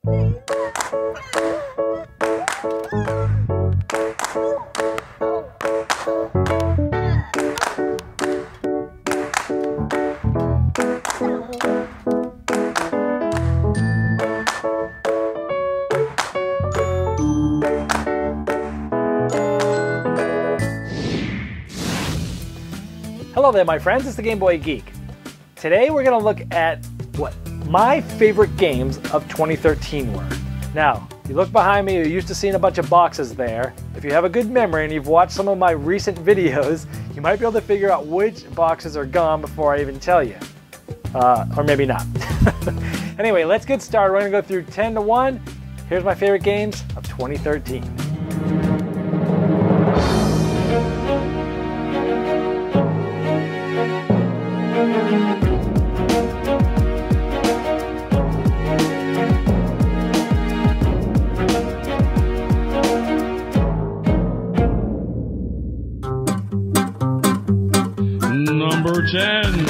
Hello there, my friends, it's the Game Boy Geek. Today we're going to look at what my favorite games of 2013 were. Now, if you look behind me, you're used to seeing a bunch of boxes there. If you have a good memory and you've watched some of my recent videos, you might be able to figure out which boxes are gone before I even tell you. Or maybe not. Anyway, let's get started. We're going to go through 10 to 1. Here's my favorite games of 2013. Number 10.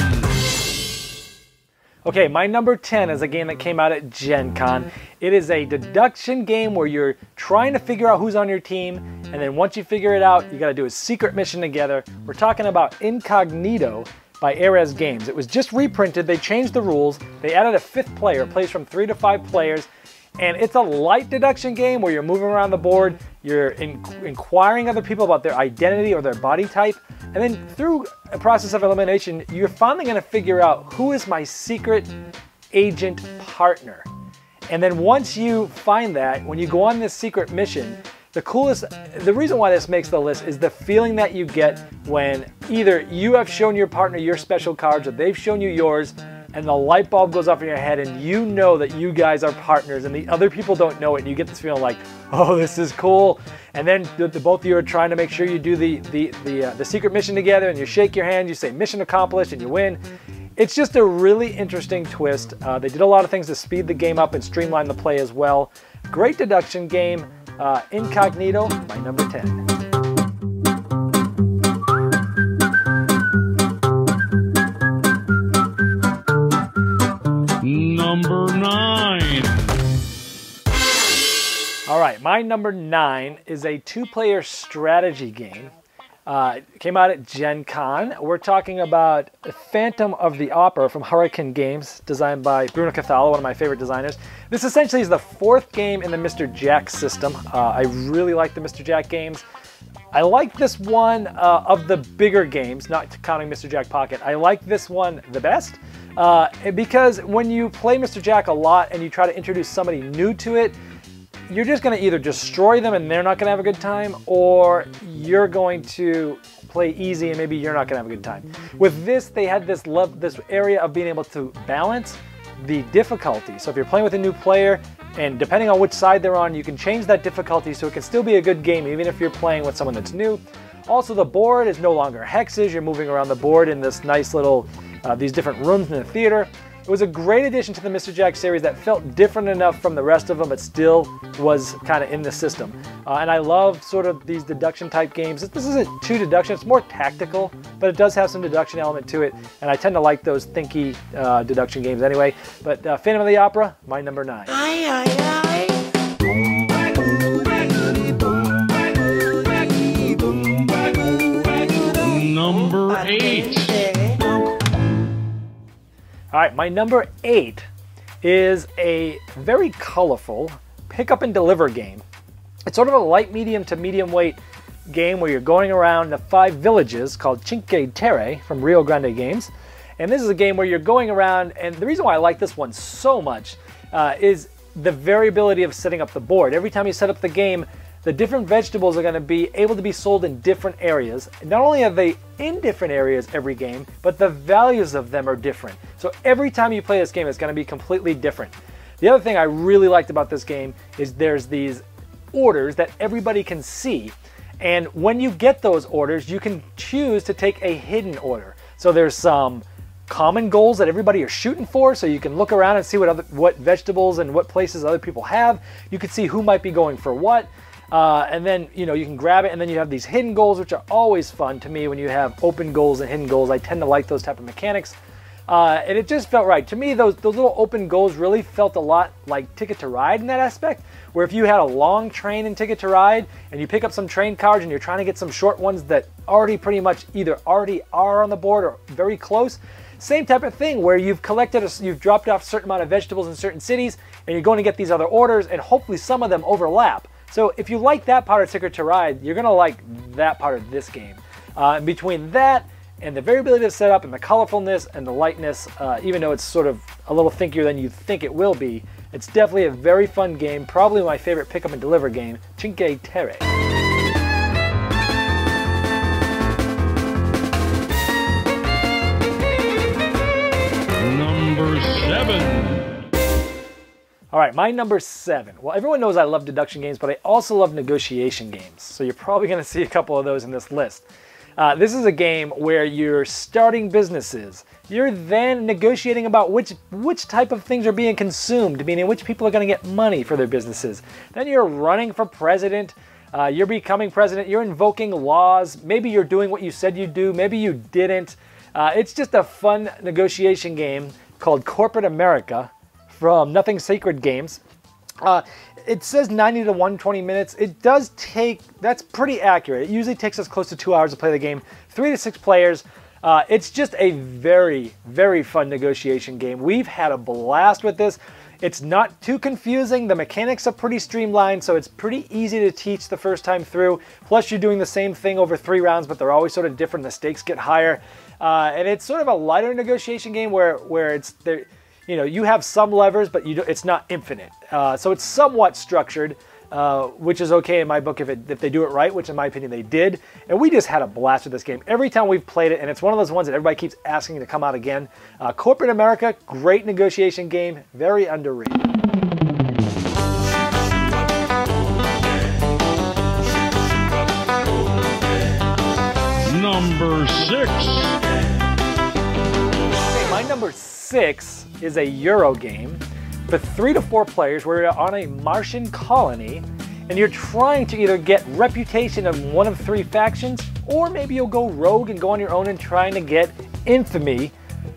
Okay, my number 10 is a game that came out at Gen Con. It is a deduction game where you're trying to figure out who's on your team, and then once you figure it out, you gotta do a secret mission together. We're talking about Incognito by Ares Games. It was just reprinted, they changed the rules, they added a 5th player, it plays from 3 to 5 players, and it's a light deduction game where you're moving around the board, you're inquiring other people about their identity or their body type, and then through a process of elimination, you're finally going to figure out who is my secret agent partner. And then once you find that, when you go on this secret mission, the reason why this makes the list is the feeling that you get when either you have shown your partner your special cards or they've shown you yours, and the light bulb goes off in your head and you know that you guys are partners and the other people don't know it, and you get this feeling like, oh, this is cool. And then the both of you are trying to make sure you do the secret mission together, and you shake your hand, you say mission accomplished, and you win. It's just a really interesting twist. They did a lot of things to speed the game up and streamline the play as well. Great deduction game. Incognito, my number 10. Number 9. All right, my number 9 is a 2-player strategy game. It came out at Gen Con. We're talking about Phantom of the Opera from Hurricane Games, designed by Bruno Cathala, one of my favorite designers. This essentially is the 4th game in the Mr. Jack system. I really like the Mr. Jack games. I like this one of the bigger games, not counting Mr. Jack Pocket. I like this one the best because when you play Mr. Jack a lot and you try to introduce somebody new to it, you're just going to either destroy them and they're not going to have a good time, or you're going to play easy and maybe you're not going to have a good time. With this, they had this area of being able to balance the difficulty. So if you're playing with a new player, and depending on which side they're on, you can change that difficulty so it can still be a good game even if you're playing with someone that's new. Also, the board is no longer hexes. You're moving around the board in this nice little, these different rooms in the theater. It was a great addition to the Mr. Jack series that felt different enough from the rest of them, but still was kind of in the system. And I love sort of these deduction type games. This isn't too deduction, it's more tactical, but it does have some deduction element to it. And I tend to like those thinky deduction games anyway. But Phantom of the Opera, my number 9. Number 8. All right, my number 8 is a very colorful pick up and deliver game. It's sort of a light medium to medium weight game where you're going around the 5 villages called Cinque Terre from Rio Grande Games. And this is a game where you're going around, and the reason why I like this one so much is the variability of setting up the board. Every time you set up the game, the different vegetables are going to be able to be sold in different areas. Not only are they in different areas every game, but the values of them are different. So every time you play this game, it's going to be completely different. The other thing I really liked about this game is there's these orders that everybody can see. And when you get those orders, you can choose to take a hidden order. So there's some common goals that everybody are shooting for, so you can look around and see what vegetables and what places other people have. You can see who might be going for what. And then, you can grab it, and then you have these hidden goals, which are always fun to me when you have open goals and hidden goals. I tend to like those type of mechanics. And it just felt right. To me, those little open goals really felt a lot like Ticket to Ride in that aspect, where if you had a long train in Ticket to Ride and you pick up some train cards and you're trying to get some short ones that already pretty much either already are on the board or very close, same type of thing where you've you've dropped off a certain amount of vegetables in certain cities and you're going to get these other orders and hopefully some of them overlap. So if you like that part of Ticket to Ride, you're going to like that part of this game. And between that and the variability of the setup and the colorfulness and the lightness, even though it's sort of a little thinkier than you think it will be, it's definitely a very fun game, probably my favorite pick up and deliver game, Cinque Terre. Number 7. All right, my number 7. Well, everyone knows I love deduction games, but I also love negotiation games. So you're probably going to see a couple of those in this list. This is a game where you're starting businesses. You're then negotiating about which type of things are being consumed, meaning which people are going to get money for their businesses. Then you're running for president. You're becoming president. You're invoking laws. Maybe you're doing what you said you'd do. Maybe you didn't. It's just a fun negotiation game called Corporate America from Nothing Sacred Games. It says 90 to 120 minutes. It does take, that's pretty accurate. It usually takes us close to 2 hours to play the game. 3 to 6 players. It's just a very, very fun negotiation game. We've had a blast with this. It's not too confusing. The mechanics are pretty streamlined, so it's pretty easy to teach the first time through. Plus, you're doing the same thing over 3 rounds, but they're always sort of different. The stakes get higher. And it's sort of a lighter negotiation game where it's there. You know, you have some levers, but it's not infinite. So it's somewhat structured, which is okay in my book if they do it right, which in my opinion they did. And we just had a blast with this game every time we've played it, and it's one of those ones that everybody keeps asking to come out again. Corporate America, great negotiation game, very underrated. Number 6. Okay, my number 6 is a Euro game for 3 to 4 players where you're on a Martian colony and you're trying to either get reputation in one of 3 factions, or maybe you'll go rogue and go on your own and trying to get infamy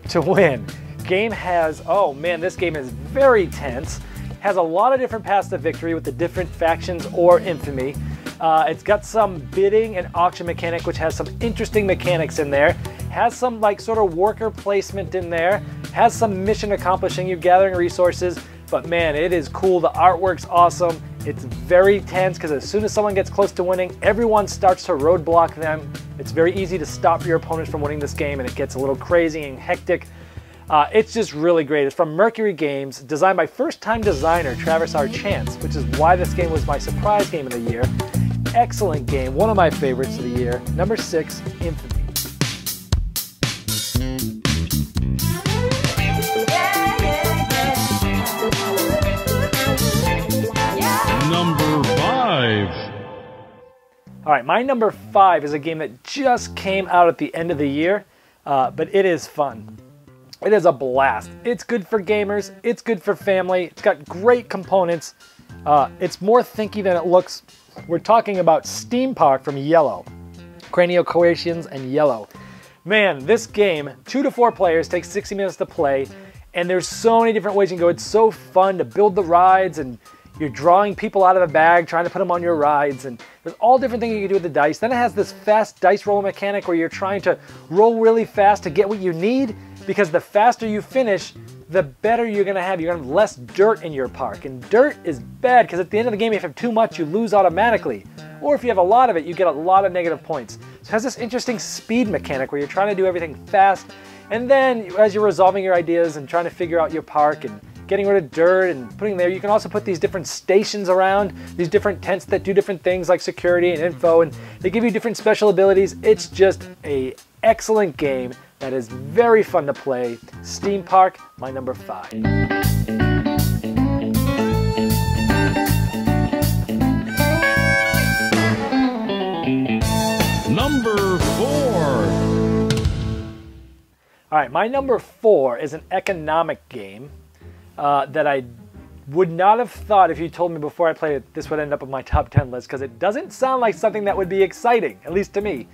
to win. Game has, oh man, this game is very tense. Has a lot of different paths to victory with the different factions or infamy. It's got some bidding and auction mechanic, which has some interesting mechanics in there. Has some like sort of worker placement in there. Has some mission accomplishing, you gathering resources. But man, it is cool. The artwork's awesome. It's very tense because as soon as someone gets close to winning, everyone starts to roadblock them. It's very easy to stop your opponents from winning this game, and it gets a little crazy and hectic. It's just really great. It's from Mercury Games, designed by first-time designer Travis R. Chance, which is why this game was my surprise game of the year. Excellent game, one of my favorites of the year. Number 6, Infamy. Number 5. All right, my number 5 is a game that just came out at the end of the year, but it is fun. It is a blast. It's good for gamers. It's good for family. It's got great components. It's more thinky than it looks. We're talking about Steam Park from Yellow. Cranial Creations and Yellow. Man, this game, 2 to 4 players, takes 60 minutes to play, and there's so many different ways you can go. It's so fun to build the rides, and you're drawing people out of a bag, trying to put them on your rides, and there's all different things you can do with the dice. Then it has this fast dice roll mechanic where you're trying to roll really fast to get what you need, because the faster you finish, the better you're going to have. You're going to have less dirt in your park. And dirt is bad because at the end of the game, if you have too much, you lose automatically. Or if you have a lot of it, you get a lot of negative points. So it has this interesting speed mechanic where you're trying to do everything fast. And then as you're resolving your ideas and trying to figure out your park and getting rid of dirt and putting there, you can also put these different stations around, these different tents that do different things like security and info, and they give you different special abilities. It's just an excellent game that is very fun to play. Steam Park, my number 5. Number 4. All right, my number 4 is an economic game that I would not have thought if you told me before I played it this would end up on my top 10 list, because it doesn't sound like something that would be exciting, at least to me.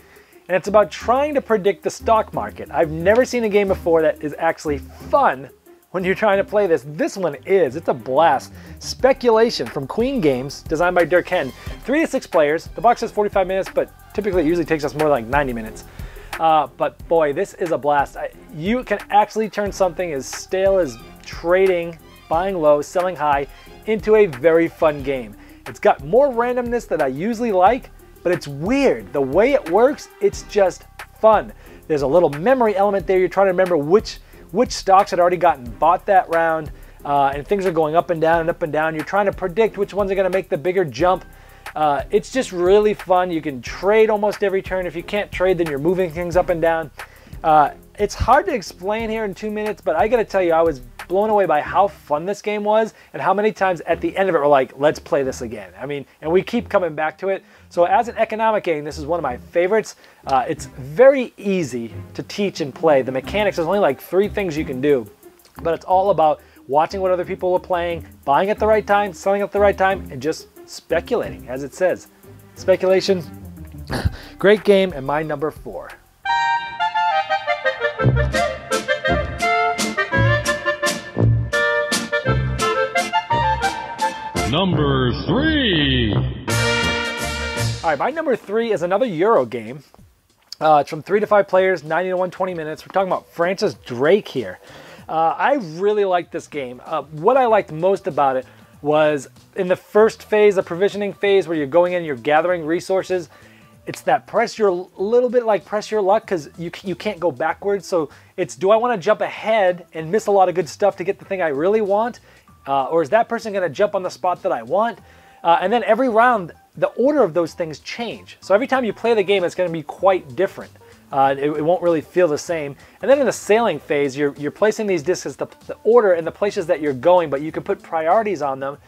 and it's about trying to predict the stock market. I've never seen a game before that is actually fun when you're trying to play this. This one is. It's a blast. Speculation from Queen Games, designed by Dirk Henn. 3 to 6 players. The box says 45 minutes, but typically it usually takes us more like 90 minutes. But boy, this is a blast. You can actually turn something as stale as trading, buying low, selling high, into a very fun game. It's got more randomness than I usually like, but it's weird. The way it works, it's just fun. There's a little memory element there. You're trying to remember which stocks had already gotten bought that round, and things are going up and down and up and down. You're trying to predict which ones are going to make the bigger jump. It's just really fun. You can trade almost every turn. If you can't trade, then you're moving things up and down. It's hard to explain here in 2 minutes, but I got to tell you, I was blown away by how fun this game was and how many times at the end of it we're like, let's play this again. I mean, and we keep coming back to it. So as an economic game, this is one of my favorites. It's very easy to teach and play. The mechanics, there's only like 3 things you can do, but it's all about watching what other people are playing, buying at the right time, selling at the right time, and just speculating, as it says. Speculation, great game, and my number 4. Number 3. All right, my number 3 is another Euro game. It's from 3 to 5 players, 90 to 120 minutes. We're talking about Francis Drake here. I really liked this game. What I liked most about it was in the first phase, the provisioning phase, where you're going in and you're gathering resources. It's that little bit like press your luck, because you can't go backwards. So it's, do I want to jump ahead and miss a lot of good stuff to get the thing I really want? Or is that person going to jump on the spot that I want? And then every round, the order of those things change. So every time you play the game, it's going to be quite different. It won't really feel the same. And then in the sailing phase, you're placing these discs as the order and the places that you're going, but you can put priorities on them.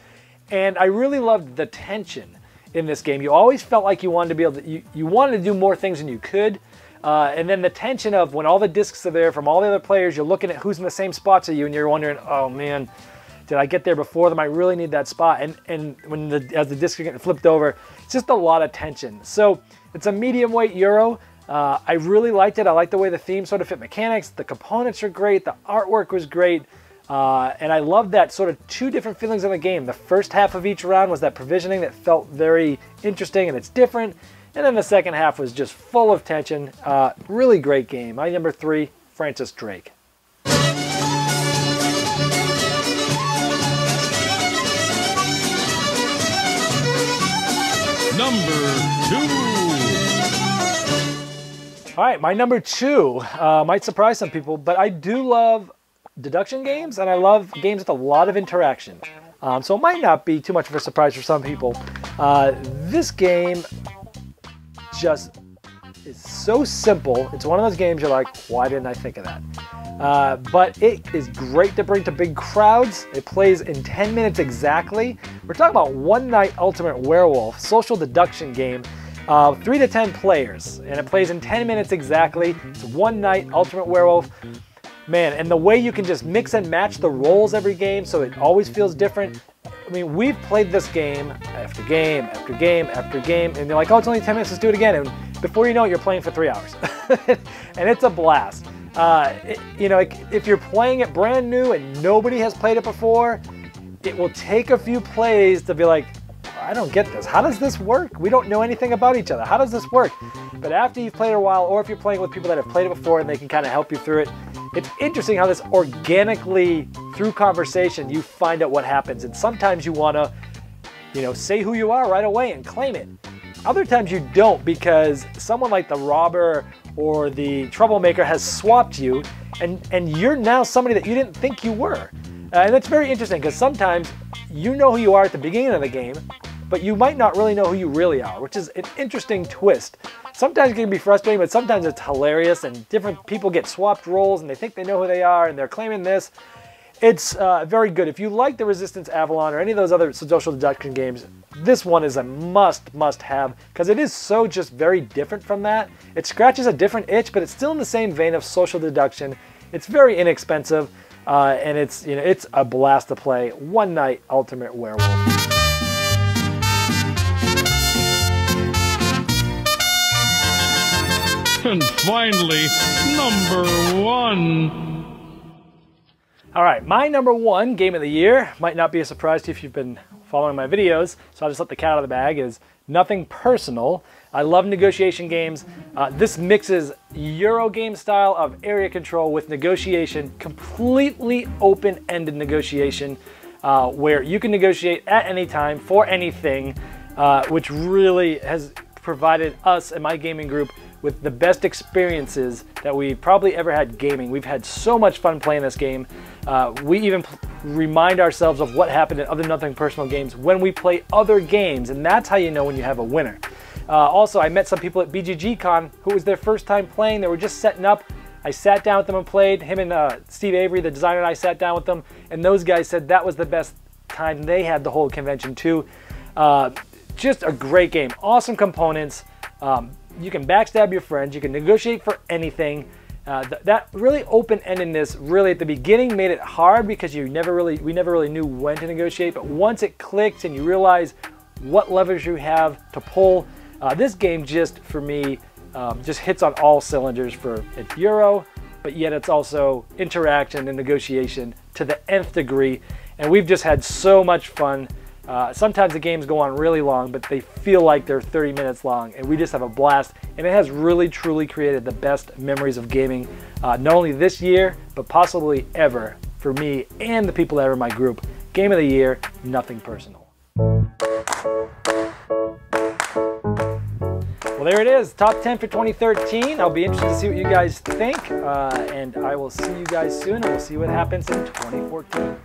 And I really loved the tension in this game. You always felt like you wanted to be able to, you wanted to do more things than you could. And then the tension of when all the discs are there from all the other players, you're looking at who's in the same spots as you, and you're wondering, oh man, did I get there before them? I really need that spot. And when as the discs are getting flipped over, it's just a lot of tension. So it's a medium weight Euro. I really liked it. I liked the way the theme sort of fit mechanics. The components are great. The artwork was great. And I loved that sort of 2 different feelings in the game. The first half of each round was that provisioning that felt very interesting and it's different. And then the second half was just full of tension. Really great game. My number 3, Francis Drake. Number 2. All right, my number 2 might surprise some people, but I do love deduction games, and I love games with a lot of interaction. So it might not be too much of a surprise for some people. This game just is so simple. It's one of those games you're like, why didn't I think of that? But it is great to bring to big crowds. It plays in 10 minutes exactly. We're talking about One Night Ultimate Werewolf, social deduction game. 3 to 10 players, and it plays in 10 minutes exactly. It's One Night Ultimate Werewolf. Man, and the way you can just mix and match the roles every game so it always feels different. I mean, we've played this game after game after game after game, and you're like, oh, it's only 10 minutes, let's do it again. And before you know it, you're playing for 3 hours. And it's a blast. You know, if you're playing it brand new and nobody has played it before, it will take a few plays to be like, I don't get this. How does this work? We don't know anything about each other. How does this work? But after you've played it a while, or if you're playing with people that have played it before and they can kind of help you through it, it's interesting how this organically, through conversation, you find out what happens. And sometimes you want to, you know, say who you are right away and claim it. Other times you don't, because someone like the robber or the troublemaker has swapped you, and you're now somebody that you didn't think you were. And that's very interesting, because sometimes you know who you are at the beginning of the game, but you might not really know who you really are, which is an interesting twist. Sometimes it can be frustrating, but sometimes it's hilarious, and different people get swapped roles and they think they know who they are and they're claiming this. It's very good. If you like the Resistance Avalon or any of those other social deduction games, this one is a must have, because it is so just very different from that. It scratches a different itch, but it's still in the same vein of social deduction. It's very inexpensive, and it's, you know, it's a blast to play. One Night Ultimate Werewolf. And finally, number 1. All right, my number 1 game of the year, might not be a surprise to you if you've been following my videos, so I'll just let the cat out of the bag, is Nothing Personal. I love negotiation games. This mixes Euro game style of area control with negotiation, completely open-ended negotiation, where you can negotiate at any time for anything, which really has provided us and my gaming group with the best experiences that we've probably ever had gaming. We've had so much fun playing this game. We even remind ourselves of what happened in other Nothing Personal games when we play other games, and that's how you know when you have a winner. Also, I met some people at BGG Con who it was their first time playing. They were just setting up. I sat down with them and played. Him and Steve Avery, the designer, and I sat down with them, and those guys said that was the best time they had the whole convention too. Just a great game. Awesome components. You can backstab your friends. You can negotiate for anything. That really open-endedness really at the beginning made it hard because we never really knew when to negotiate. But once it clicks and you realize what levers you have to pull, this game just, for me, just hits on all cylinders. For it's Euro, but yet it's also interaction and negotiation to the nth degree. And we've just had so much fun. Sometimes the games go on really long, but they feel like they're 30 minutes long, and we just have a blast. And it has really, truly created the best memories of gaming, not only this year, but possibly ever for me and the people that are in my group. Game of the year, Nothing Personal. Well, there it is, top 10 for 2013. I'll be interested to see what you guys think, and I will see you guys soon, and we'll see what happens in 2014.